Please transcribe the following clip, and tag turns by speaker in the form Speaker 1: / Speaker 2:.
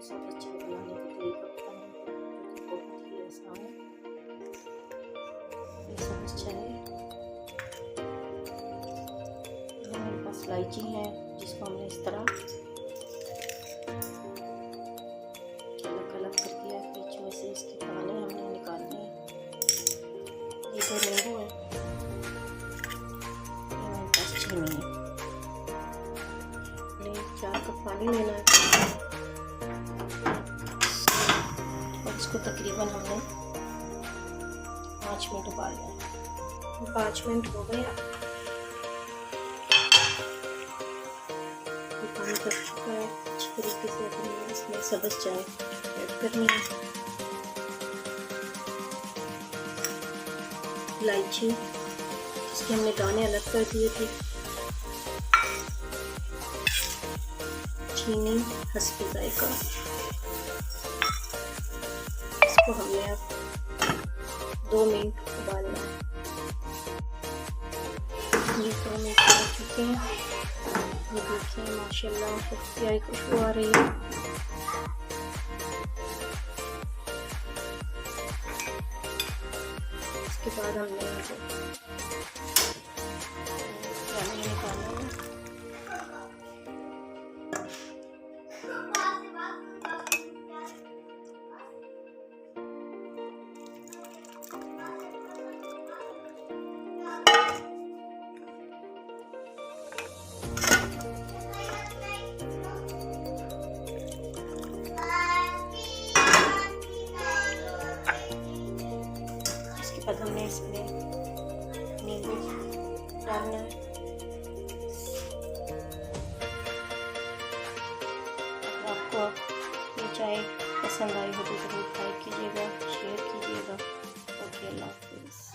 Speaker 1: सब्ज़ चाय बनाने का तरीका बताऊँगी, जो कि बहुत ही आसान है। ये सब्ज़ चाय मेरे पास इलायची है, जिसको हमने इस तरह अलग अलग करके बीच में से इसके पानी हमने निकालने हैं। ये 2 नींबू है, ये मेरे पास चीनी है। 4 कप पानी लेना है और इसको तकरीबन हमने 5 मिनट उबालना है। 5 मिनट हो गए, पानी पक चुका है। अच्छी तरीके से अपने इसमें सब्ज़ चाय ऐड करनी है। इलायची इसके हमने दाने अलग कर दिए थे, चीनी हस्बे जायका। इसको हमने अब 2 मिनट उबालना है। ये 2 मिनट हो चुके हैं। ये देखिए माशाल्लाह बहुत प्यारी खुशबू आ रही है। इसके बाद हमने पानी निकाला है। बाद हमने इसमें नींबू डालना है। आपको ये चाय पसंद आई हो तो ज़रूर लाइक कीजिएगा, शेयर कीजिएगा। ओके, अल्लाह हाफ़िज़।